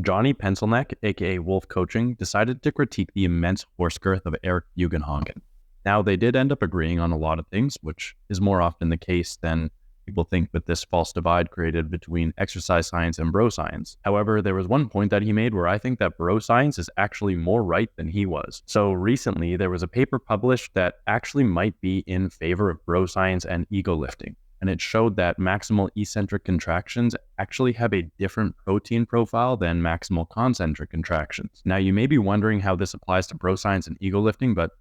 Johnny Pencilneck, aka Wolf Coaching, decided to critique the immense horse girth of Eric Bugenhagen. Now, they did end up agreeing on a lot of things, which is more often the case than people think with this false divide created between exercise science and bro science. However, there was one point that he made where I think that bro science is actually more right than he was. So recently, there was a paper published that actually might be in favor of bro science and ego lifting. And it showed that maximal eccentric contractions actually have a different protein profile than maximal concentric contractions. Now, you may be wondering how this applies to bro science and ego lifting, but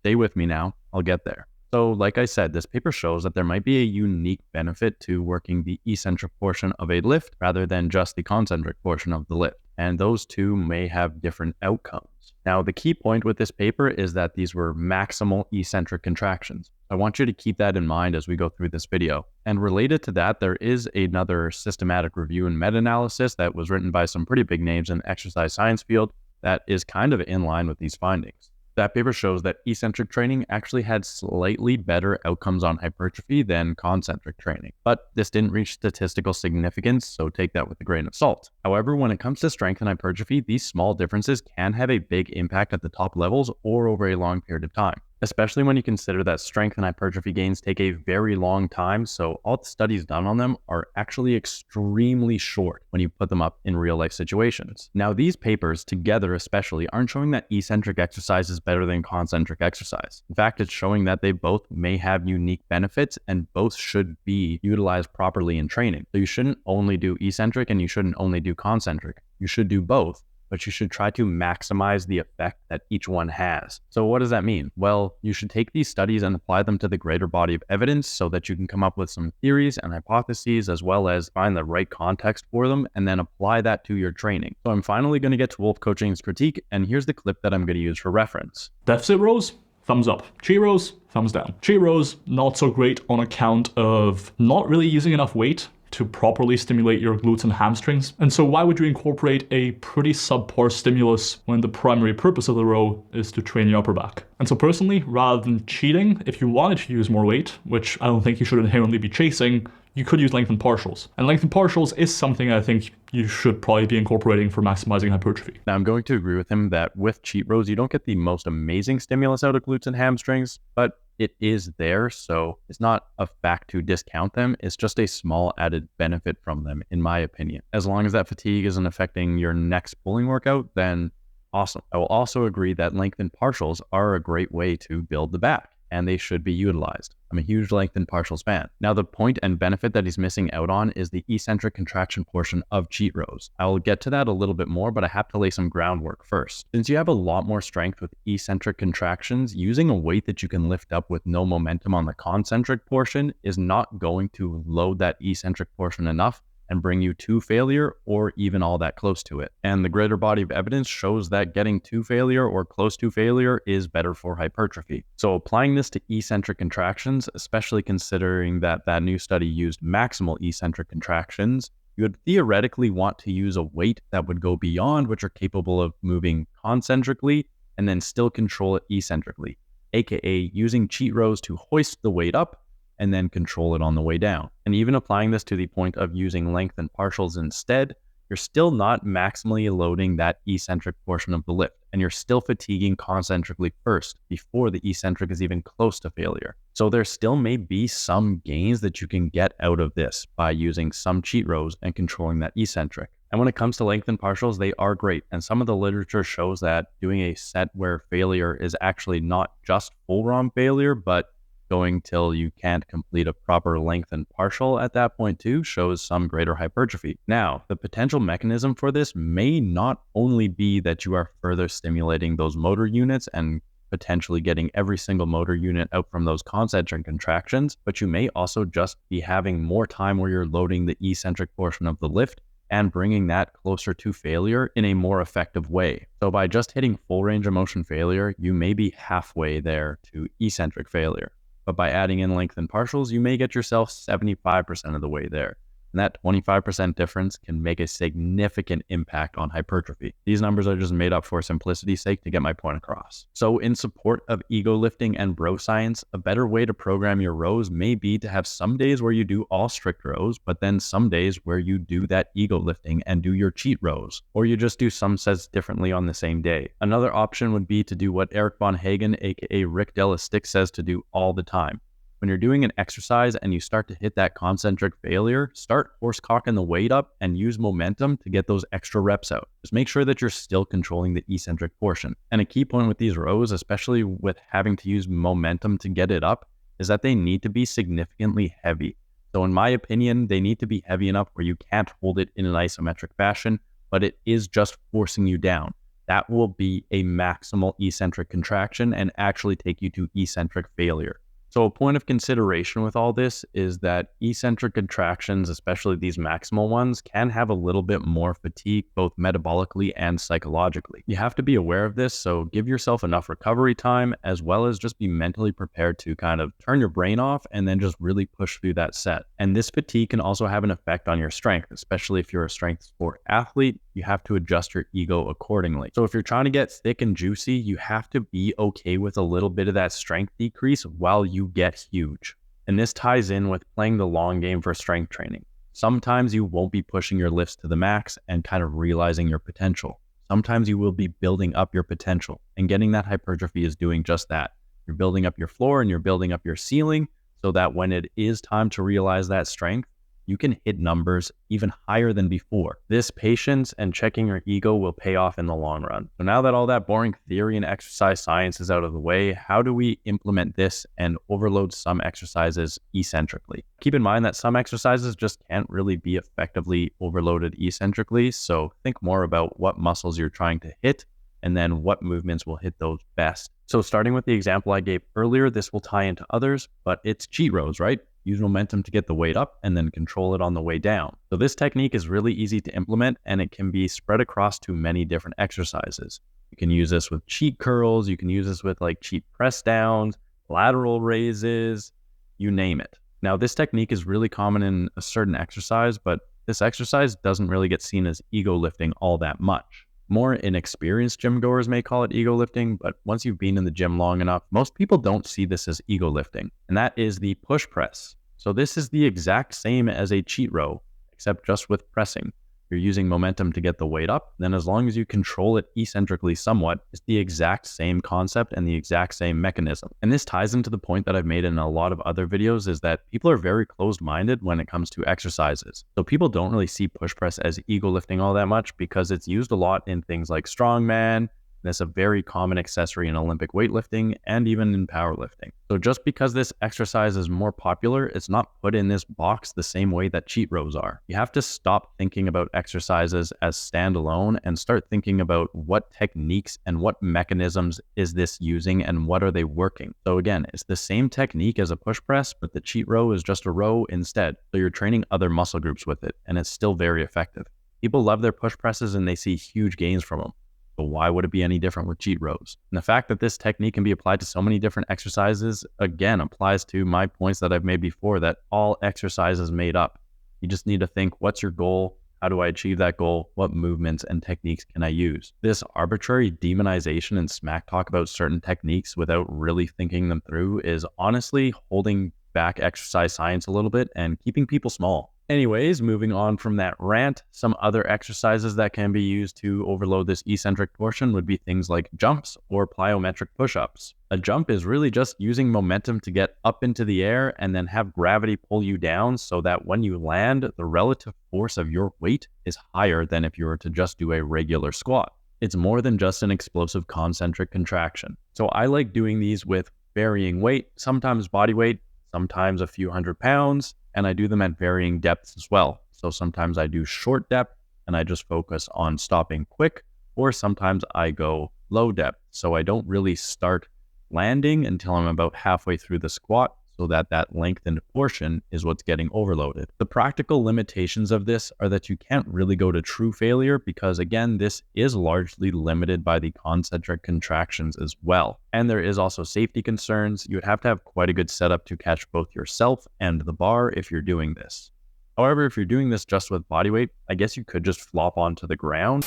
stay with me now, I'll get there. So like I said, this paper shows that there might be a unique benefit to working the eccentric portion of a lift rather than just the concentric portion of the lift. And those two may have different outcomes. Now, the key point with this paper is that these were maximal eccentric contractions. I want you to keep that in mind as we go through this video. And related to that, there is another systematic review and meta-analysis that was written by some pretty big names in the exercise science field that is kind of in line with these findings. That paper shows that eccentric training actually had slightly better outcomes on hypertrophy than concentric training, but this didn't reach statistical significance, so take that with a grain of salt. However, when it comes to strength and hypertrophy, these small differences can have a big impact at the top levels or over a long period of time, especially when you consider that strength and hypertrophy gains take a very long time, so all the studies done on them are actually extremely short when you put them up in real life situations. Now, these papers together especially aren't showing that eccentric exercise is better than concentric exercise. In fact, it's showing that they both may have unique benefits and both should be utilized properly in training. So you shouldn't only do eccentric and you shouldn't only do concentric. You should do both, but you should try to maximize the effect that each one has. So what does that mean? Well, you should take these studies and apply them to the greater body of evidence so that you can come up with some theories and hypotheses as well as find the right context for them and then apply that to your training. So I'm finally going to get to Wolf Coaching's critique, and here's the clip that I'm going to use for reference. Deficit rows, thumbs up. Cheat rows, thumbs down. Cheat rows, not so great on account of not really using enough weight to properly stimulate your glutes and hamstrings. And so why would you incorporate a pretty subpar stimulus when the primary purpose of the row is to train your upper back? And so personally, rather than cheating, if you wanted to use more weight, which I don't think you should inherently be chasing, you could use lengthened partials. And lengthened partials is something I think you should probably be incorporating for maximizing hypertrophy. Now, I'm going to agree with him that with cheat rows, you don't get the most amazing stimulus out of glutes and hamstrings, but it is there, so it's not a fact to discount them. It's just a small added benefit from them, in my opinion. As long as that fatigue isn't affecting your next pulling workout, then awesome. I will also agree that lengthened partials are a great way to build the back, and they should be utilized. I'm a huge lengthened partials fan. Now, the point and benefit that he's missing out on is the eccentric contraction portion of cheat rows. I'll get to that a little bit more, but I have to lay some groundwork first. Since you have a lot more strength with eccentric contractions, using a weight that you can lift up with no momentum on the concentric portion is not going to load that eccentric portion enough and bring you to failure or even all that close to it. And the greater body of evidence shows that getting to failure or close to failure is better for hypertrophy. So applying this to eccentric contractions, especially considering that that new study used maximal eccentric contractions, you would theoretically want to use a weight that would go beyond what you're capable of moving concentrically and then still control it eccentrically, aka using cheat rows to hoist the weight up and then control it on the way down. And even applying this to the point of using lengthened partials instead, you're still not maximally loading that eccentric portion of the lift, and you're still fatiguing concentrically first before the eccentric is even close to failure. So there still may be some gains that you can get out of this by using some cheat rows and controlling that eccentric. And when it comes to lengthened partials, they are great. And some of the literature shows that doing a set where failure is actually not just full ROM failure, but going till you can't complete a proper lengthened partial at that point too shows some greater hypertrophy. Now, the potential mechanism for this may not only be that you are further stimulating those motor units and potentially getting every single motor unit out from those concentric contractions, but you may also just be having more time where you're loading the eccentric portion of the lift and bringing that closer to failure in a more effective way. So by just hitting full range of motion failure, you may be halfway there to eccentric failure. But by adding in lengthened partials, you may get yourself 75% of the way there. And that 25% difference can make a significant impact on hypertrophy. These numbers are just made up for simplicity's sake to get my point across. So in support of ego lifting and bro science, a better way to program your rows may be to have some days where you do all strict rows, but then some days where you do that ego lifting and do your cheat rows, or you just do some sets differently on the same day. Another option would be to do what Eric Von Hagen, aka Rick Della Stick, says to do all the time. When you're doing an exercise and you start to hit that concentric failure, start horse cocking the weight up and use momentum to get those extra reps out. Just make sure that you're still controlling the eccentric portion. And a key point with these rows, especially with having to use momentum to get it up, is that they need to be significantly heavy. So in my opinion, they need to be heavy enough where you can't hold it in an isometric fashion, but it is just forcing you down. That will be a maximal eccentric contraction and actually take you to eccentric failure. So a point of consideration with all this is that eccentric contractions, especially these maximal ones, can have a little bit more fatigue, both metabolically and psychologically. You have to be aware of this, so give yourself enough recovery time, as well as just be mentally prepared to kind of turn your brain off and then just really push through that set. And this fatigue can also have an effect on your strength, especially if you're a strength sport athlete. You have to adjust your ego accordingly. So if you're trying to get thick and juicy, you have to be okay with a little bit of that strength decrease while you get huge. And this ties in with playing the long game for strength training. Sometimes you won't be pushing your lifts to the max and kind of realizing your potential. Sometimes you will be building up your potential, and getting that hypertrophy is doing just that. You're building up your floor and you're building up your ceiling so that when it is time to realize that strength, you can hit numbers even higher than before. This patience and checking your ego will pay off in the long run. So now that all that boring theory and exercise science is out of the way, how do we implement this and overload some exercises eccentrically? Keep in mind that some exercises just can't really be effectively overloaded eccentrically, so think more about what muscles you're trying to hit and then what movements will hit those best. So starting with the example I gave earlier, this will tie into others, but it's cheat rows, right? Use momentum to get the weight up and then control it on the way down. So this technique is really easy to implement and it can be spread across to many different exercises. You can use this with cheat curls, you can use this with like cheat press downs, lateral raises, you name it. Now this technique is really common in a certain exercise, but this exercise doesn't really get seen as ego lifting all that much. More inexperienced gym goers may call it ego lifting, but once you've been in the gym long enough, most people don't see this as ego lifting, and that is the push press. So this is the exact same as a cheat row, except just with pressing. You're using momentum to get the weight up, then as long as you control it eccentrically somewhat, it's the exact same concept and the exact same mechanism. And this ties into the point that I've made in a lot of other videos, is that people are very closed-minded when it comes to exercises. So people don't really see push press as ego lifting all that much because it's used a lot in things like strongman. That's a very common accessory in Olympic weightlifting and even in powerlifting. So just because this exercise is more popular, it's not put in this box the same way that cheat rows are. You have to stop thinking about exercises as standalone and start thinking about what techniques and what mechanisms is this using and what are they working. So again, it's the same technique as a push press, but the cheat row is just a row instead. So you're training other muscle groups with it, and it's still very effective. People love their push presses and they see huge gains from them. So why would it be any different with cheat rows? And the fact that this technique can be applied to so many different exercises, again, applies to my points that I've made before, that all exercise is made up. You just need to think, what's your goal? How do I achieve that goal? What movements and techniques can I use? This arbitrary demonization and smack talk about certain techniques without really thinking them through is honestly holding back exercise science a little bit and keeping people small. Anyways, moving on from that rant, some other exercises that can be used to overload this eccentric portion would be things like jumps or plyometric push-ups. A jump is really just using momentum to get up into the air and then have gravity pull you down so that when you land, the relative force of your weight is higher than if you were to just do a regular squat. It's more than just an explosive concentric contraction. So I like doing these with varying weight, sometimes body weight, sometimes a few hundred pounds, and I do them at varying depths as well. So sometimes I do short depth and I just focus on stopping quick, or sometimes I go low depth. So I don't really start landing until I'm about halfway through the squat, so that that lengthened portion is what's getting overloaded. The practical limitations of this are that you can't really go to true failure because, again, this is largely limited by the concentric contractions as well. And there is also safety concerns. You would have to have quite a good setup to catch both yourself and the bar if you're doing this. However, if you're doing this just with body weight, I guess you could just flop onto the ground.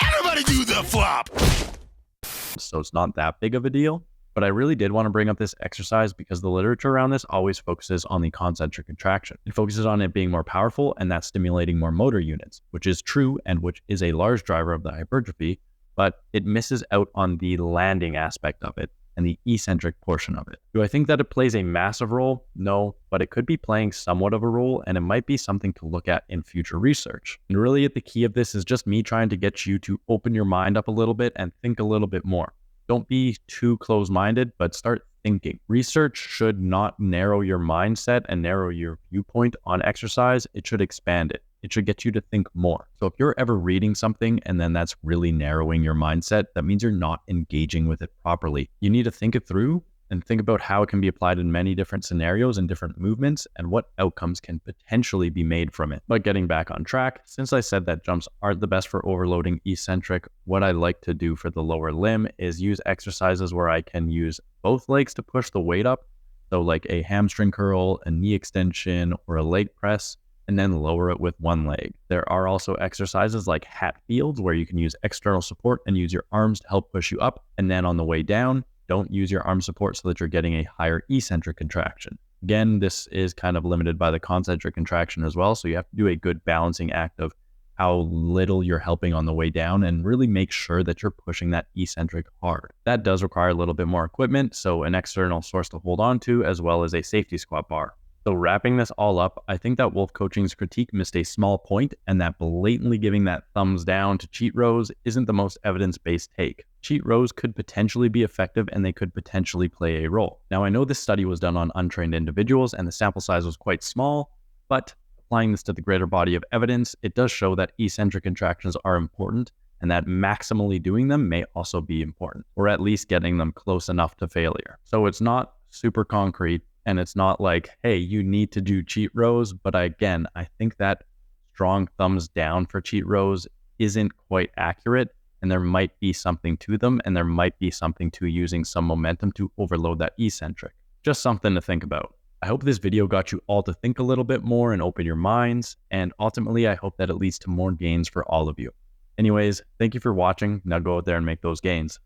Everybody do the flop! So it's not that big of a deal. But I really did want to bring up this exercise because the literature around this always focuses on the concentric contraction. It focuses on it being more powerful and that's stimulating more motor units, which is true and which is a large driver of the hypertrophy, but it misses out on the landing aspect of it and the eccentric portion of it. Do I think that it plays a massive role? No, but it could be playing somewhat of a role and it might be something to look at in future research. And really the key of this is just me trying to get you to open your mind up a little bit and think a little bit more. Don't be too close-minded, but start thinking. Research should not narrow your mindset and narrow your viewpoint on exercise. It should expand it. It should get you to think more. So if you're ever reading something and then that's really narrowing your mindset, that means you're not engaging with it properly. You need to think it through and think about how it can be applied in many different scenarios and different movements and what outcomes can potentially be made from it. But getting back on track, since I said that jumps aren't the best for overloading eccentric, what I like to do for the lower limb is use exercises where I can use both legs to push the weight up. So like a hamstring curl, a knee extension, or a leg press, and then lower it with one leg. There are also exercises like Hatfields where you can use external support and use your arms to help push you up. And then on the way down, don't use your arm support so that you're getting a higher eccentric contraction. Again, this is kind of limited by the concentric contraction as well, so you have to do a good balancing act of how little you're helping on the way down and really make sure that you're pushing that eccentric hard. That does require a little bit more equipment, so an external source to hold on to as well as a safety squat bar. So wrapping this all up, I think that Wolf Coaching's critique missed a small point and that blatantly giving that thumbs down to cheat rows isn't the most evidence-based take. Cheat rows could potentially be effective and they could potentially play a role. Now I know this study was done on untrained individuals and the sample size was quite small, but applying this to the greater body of evidence, it does show that eccentric contractions are important and that maximally doing them may also be important, or at least getting them close enough to failure. So it's not super concrete, and it's not like, hey, you need to do cheat rows. But again, I think that strong thumbs down for cheat rows isn't quite accurate. And there might be something to them. And there might be something to using some momentum to overload that eccentric. Just something to think about. I hope this video got you all to think a little bit more and open your minds. And ultimately, I hope that it leads to more gains for all of you. Anyways, thank you for watching. Now go out there and make those gains.